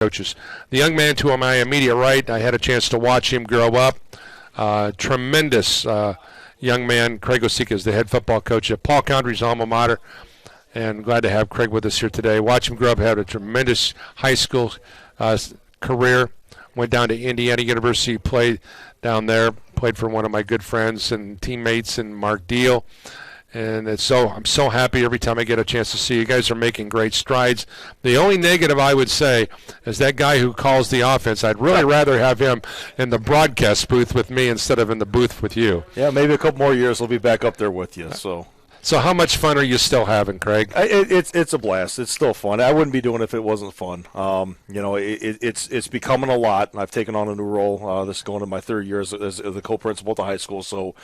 coaches. The young man to my immediate right, I had a chance to watch him grow up. Tremendous young man. Craig Osika is the head football coach at Paul Condry's alma mater. And glad to have Craig with us here today. Watch him grow up, had a tremendous high school career. Went down to Indiana University, played down there, played for one of my good friends and teammates, and Mark Deal. And I'm so happy every time I get a chance to see you guys are making great strides. The only negative I would say is that guy who calls the offense. I'd really rather have him in the broadcast booth with me instead of in the booth with you. Yeah, maybe a couple more years he'll be back up there with you. So how much fun are you still having, Craig? It's a blast. It's still fun. I wouldn't be doing it if it wasn't fun. It's becoming a lot. I've taken on a new role. This is going to my third year as the co-principal at the high school. So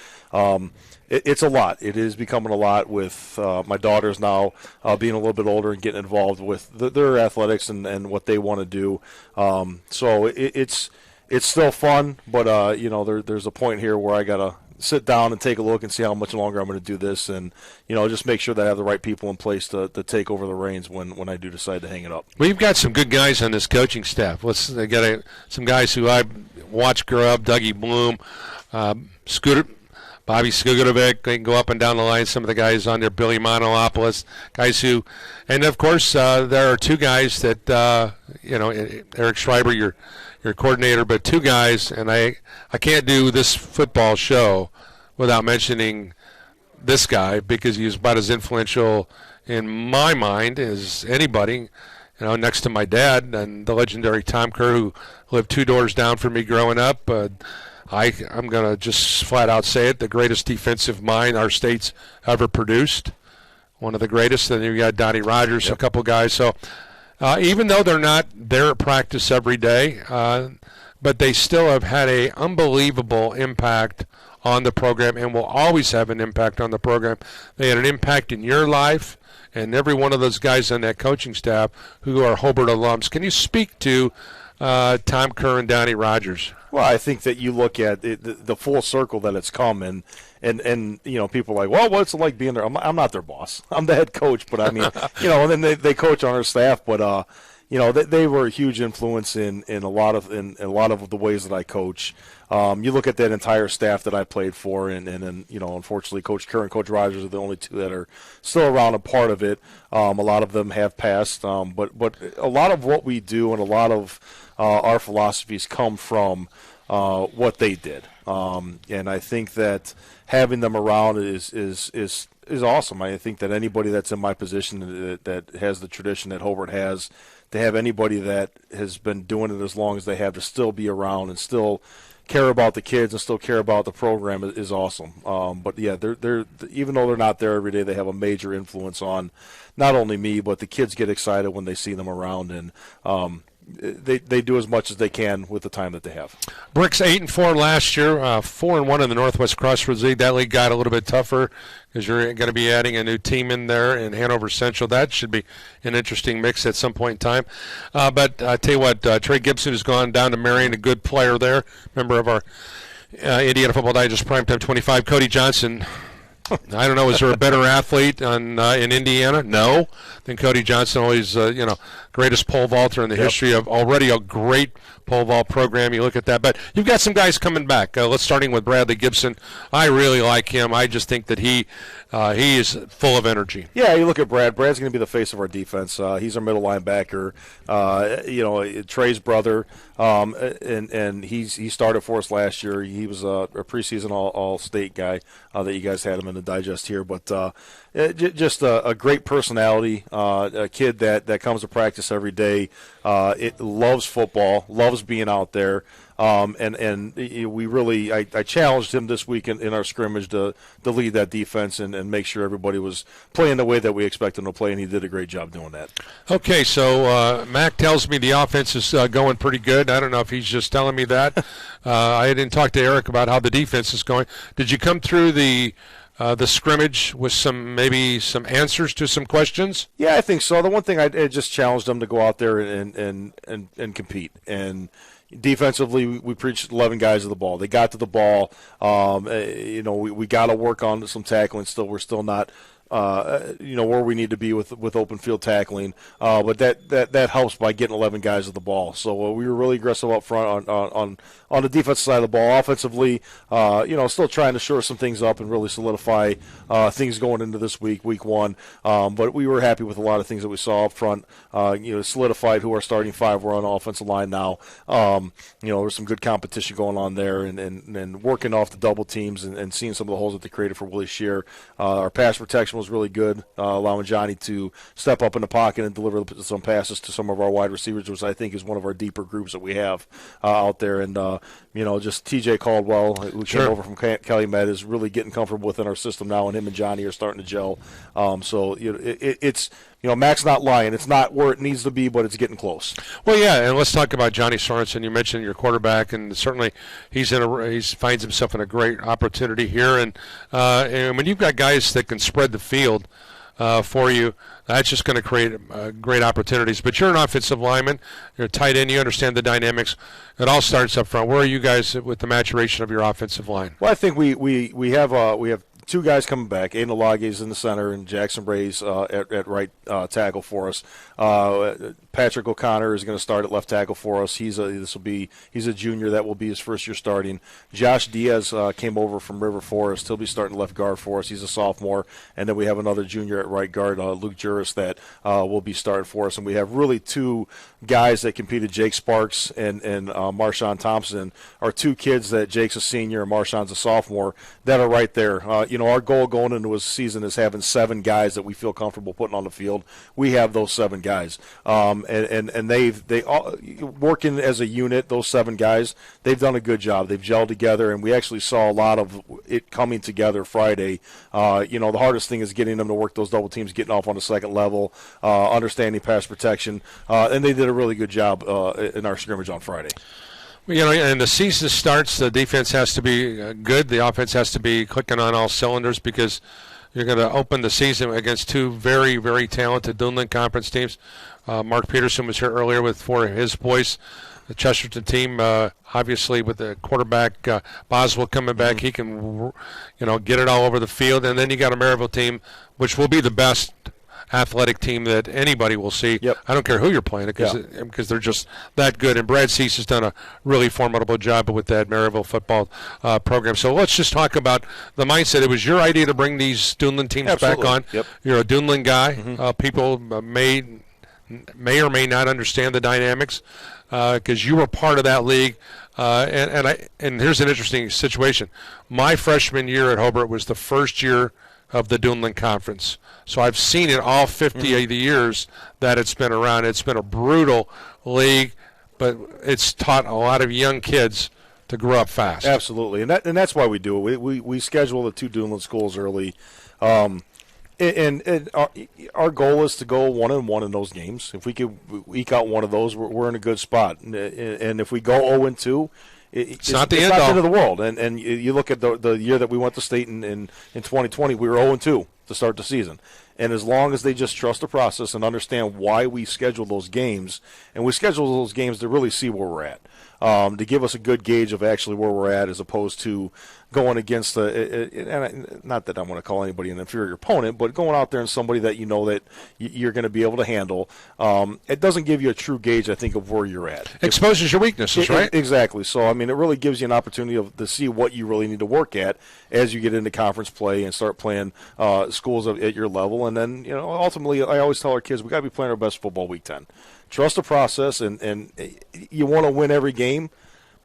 it's a lot. It is becoming a lot with my daughters now being a little bit older and getting involved with their athletics and what they want to do. So it's still fun, but there's a point here where I gotta sit down and take a look and see how much longer I'm going to do this, and just make sure that I have the right people in place to take over the reins when I do decide to hang it up. Well, you've got some good guys on this coaching staff. They got some guys who I watched grow up: Dougie Bloom, Bobby Skugovic. They can go up and down the line. Some of the guys on there, Billy Monolopoulos, guys who, and of course there are two guys that Eric Schreiber, your coordinator, but two guys, and I can't do this football show without mentioning this guy because he's about as influential in my mind as anybody, next to my dad and the legendary Tom Kerr, who lived 2 doors down from me growing up. I'm going to just flat out say it, the greatest defensive mind our state's ever produced, one of the greatest. Then you got Donnie Rogers, yep. A couple guys. So even though they're not there at practice every day, but they still have had an unbelievable impact on the program and will always have an impact on the program. They had an impact in your life and every one of those guys on that coaching staff who are Hobart alums. Can you speak to Tom Kerr and Donnie Rogers? Well, I think that you look at the full circle that it's come, and people are like, well, what's it like being there? I'm not their boss. I'm the head coach, but I mean, and then they coach on our staff, but they were a huge influence in a lot of the ways that I coach. You look at that entire staff that I played for, and unfortunately, Coach Kerr and Coach Rogers are the only two that are still around and part of it. A lot of them have passed, but a lot of what we do and a lot of our philosophies come from what they did, and I think that having them around is awesome. I think that anybody that's in my position that has the tradition that Hobart has, to have anybody that has been doing it as long as they have to still be around and still care about the kids and still care about the program is awesome. But yeah, they're even though they're not there every day, they have a major influence on not only me, but the kids get excited when they see them around, and they do as much as they can with the time that they have. Bricks 8-4 last year, 4-1 in the Northwest Crossroads League. That league got a little bit tougher because you're going to be adding a new team in there in Hanover Central. That should be an interesting mix at some point in time. But I tell you what, Trey Gibson has gone down to Marion, a good player there, member of our Indiana Football Digest Primetime 25. Cody Johnson, I don't know, is there a better athlete in Indiana? No. Than Cody Johnson, always, greatest pole vaulter in the history of already a great pole vault program. You look at that. But you've got some guys coming back. Let's starting with Bradley Gibson. I really like him. I just think that he is full of energy. Yeah, you look at Brad. Brad's going to be the face of our defense. He's our middle linebacker. Trey's brother, and he started for us last year. He was a preseason all-state guy that you guys had him in the digest here. But just a great personality, a kid that comes to practice every day. It loves football, loves being out there. And we really, I challenged him this week in our scrimmage to lead that defense and make sure everybody was playing the way that we expect them to play, and he did a great job doing that. Okay, so Mac tells me the offense is going pretty good. I don't know if he's just telling me that. I didn't talk to Eric about how the defense is going. Did you come through the scrimmage with some answers to some questions? Yeah, I think so. The one thing I just challenged them to go out there and compete. And defensively, we preached 11 guys to the ball. They got to the ball. We got to work on some tackling still. We're still not where we need to be with open field tackling. But that helps by getting 11 guys at the ball. So we were really aggressive up front on the defensive side of the ball. Offensively, still trying to shore some things up and really solidify things going into this week one. But we were happy with a lot of things that we saw up front. Solidified who our starting five were on the offensive line now. There was some good competition going on there, and working off the double teams and seeing some of the holes that they created for Willie Shear. Our pass protection was really good, allowing Johnny to step up in the pocket and deliver some passes to some of our wide receivers, which I think is one of our deeper groups that we have out there. And just TJ Caldwell, who came over from Calumet, is really getting comfortable within our system now, and him and Johnny are starting to gel. It's Mac's not lying. It's not where it needs to be, but it's getting close. Well, yeah, and let's talk about Johnny Sorensen. You mentioned your quarterback, and certainly he finds himself in a great opportunity here. And when you've got guys that can spread the field for you, that's just going to create great opportunities. But you're an offensive lineman. You're a tight end. You understand the dynamics. It all starts up front. Where are you guys with the maturation of your offensive line? Well, I think we have two guys coming back. Aiden Alage is in the center, and Jackson Bray's at right tackle for us. Patrick O'Connor is going to start at left tackle for us. He's a junior. That will be his first year starting. Josh Diaz came over from River Forest. He'll be starting left guard for us. He's a sophomore. And then we have another junior at right guard, Luke Juris, that will be starting for us. And we have really two guys that competed. Jake Sparks and Marshawn Thompson are two kids that Jake's a senior and Marshawn's a sophomore that are right there. Our goal going into a season is having 7 guys that we feel comfortable putting on the field. We have those 7 guys. And they all working as a unit, those 7 guys, they've done a good job. They've gelled together, and we actually saw a lot of it coming together Friday. The hardest thing is getting them to work those double teams, getting off on the second level, understanding pass protection, and they did a really good job in our scrimmage on Friday. And the season starts, the defense has to be good. The offense has to be clicking on all cylinders, because you're going to open the season against 2 very, very talented Dunedin Conference teams. Mark Peterson was here earlier for his boys. The Chesterton team, obviously, with the quarterback Boswell coming back, he can, get it all over the field. And then you got a Maryville team, which will be the best athletic team that anybody will see. Yep. I don't care who you're playing because they're just that good. And Brad Cease has done a really formidable job with that Maryville football program. So let's just talk about the mindset. It was your idea to bring these Dunedin teams back on. Yep. You're a Dunedin guy. People may or may not understand the dynamics because you were part of that league. And here's an interesting situation. My freshman year at Hobart was the first year of the Dunedin Conference. So I've seen it all 50 of the years that it's been around. It's been a brutal league, but it's taught a lot of young kids to grow up fast. Absolutely, and that's why we do it. We schedule the 2 Dunedin schools early, and our goal is to go 1-1 in those games. If we could eke out one of those, we're in a good spot. And if we go 0-2. It's not the end end of the world. And you look at the year that we went to state in 2020, we were 0-2 to start the season. And as long as they just trust the process and understand why we schedule those games, and we schedule those games to really see where we're at, to give us a good gauge of actually where we're at, as opposed to going against not that I want to call anybody an inferior opponent, but going out there and somebody that you know that you're going to be able to handle. It doesn't give you a true gauge, I think, of where you're at. Exposes your weaknesses, right? Exactly. So, it really gives you an opportunity to see what you really need to work at as you get into conference play and start playing schools at your level. And then, ultimately, I always tell our kids, we got to be playing our best football week 10. Trust the process, and you want to win every game.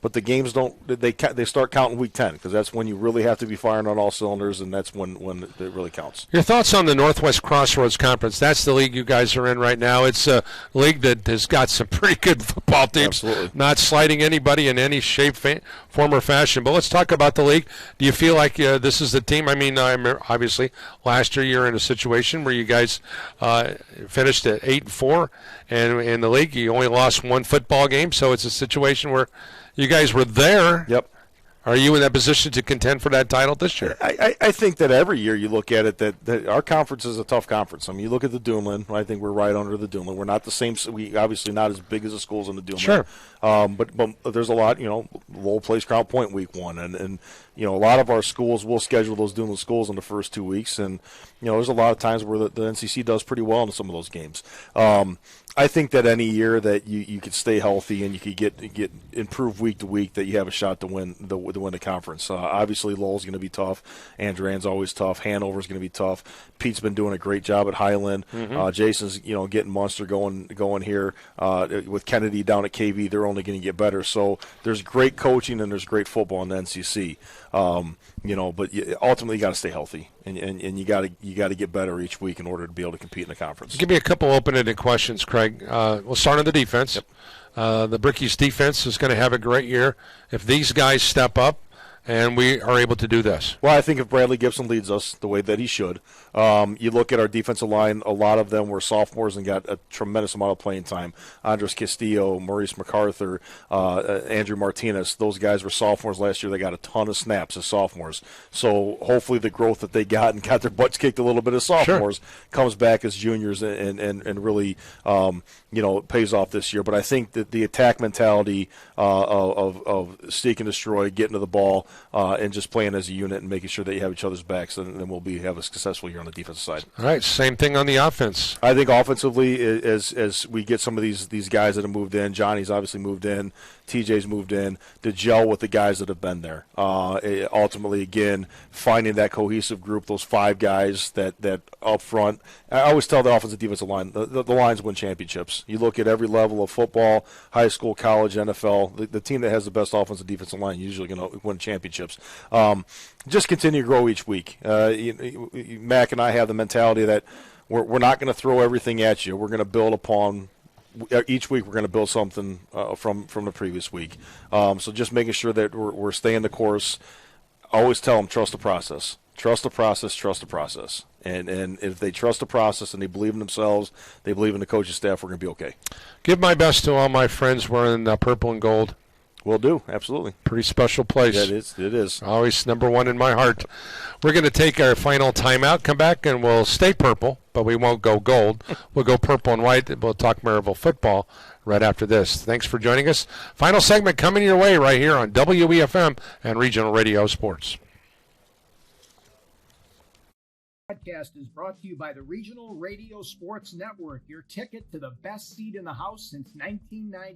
But the games they start counting week 10, because that's when you really have to be firing on all cylinders, and that's when it really counts. Your thoughts on the Northwest Crossroads Conference? That's the league you guys are in right now. It's a league that has got some pretty good football teams. Absolutely. Not slighting anybody in any shape, form, or fashion. But let's talk about the league. Do you feel like this is the team? Obviously, last year you're in a situation where you guys finished at 8-4, and in the league you only lost 1 football game. So it's a situation where you guys were there. Yep. Are you in that position to contend for that title this year? I think that every year you look at it that our conference is a tough conference. I mean, you look at the Duneland. I think we're right under the Duneland. We're not the same. We obviously not as big as the schools in the Duneland. Sure. But there's a lot. Lowell plays Crown Point week 1, and a lot of our schools will schedule those Duneland schools in the first 2 weeks, and there's a lot of times where the NCC does pretty well in some of those games. I think that any year that you could stay healthy and you could get improve week to week, that you have a shot to win the conference. Obviously, Lowell's going to be tough. Andrean's always tough. Hanover's going to be tough. Pete's been doing a great job at Highland. Jason's getting Munster going here with Kennedy down at KV. They're only going to get better. So there's great coaching and there's great football in the NCC. But ultimately you got to stay healthy and you got to get better each week in order to be able to compete in the conference. Give me a couple open-ended questions, Craig. We'll start on the defense. Yep. The Brickies defense is going to have a great year if these guys step up and we are able to do this. Well, I think if Bradley Gibson leads us the way that he should, you look at our defensive line, a lot of them were sophomores and got a tremendous amount of playing time. Andres Castillo, Maurice MacArthur, Andrew Martinez, those guys were sophomores last year. They got a ton of snaps as sophomores. So hopefully the growth that they got and got their butts kicked a little bit as sophomores comes back as juniors and really pays off this year. But I think that the attack mentality of seek and destroy, getting to the ball, and just playing as a unit and making sure that you have each other's backs, and then we'll have a successful year on the defensive side. All right, same thing on the offense. I think offensively, as we get some of these guys that have moved in, Johnny's obviously moved in, TJ's moved in, to gel with the guys that have been there. Ultimately, again, finding that cohesive group, those 5 guys that up front. I always tell the offensive defensive line, the lines win championships. You look at every level of football, high school, college, NFL, the team that has the best offensive defensive line is usually going to win championships. Just continue to grow each week. Mac and I have the mentality that we're not going to throw everything at you. We're going to build upon each week. We're going to build something from the previous week. So just making sure that we're staying the course. I always tell them, trust the process. Trust the process, trust the process. And if they trust the process and they believe in themselves, they believe in the coaching staff, we're going to be okay. Give my best to all my friends wearing purple and gold. Will do, absolutely. Pretty special place. Yeah, it is. Always number one in my heart. We're going to take our final timeout, come back, and we'll stay purple, but we won't go gold. We'll go purple and white. We'll talk Maryville football right after this. Thanks for joining us. Final segment coming your way right here on WEFM and Regional Radio Sports. Podcast is brought to you by the Regional Radio Sports Network, your ticket to the best seat in the house since 1990.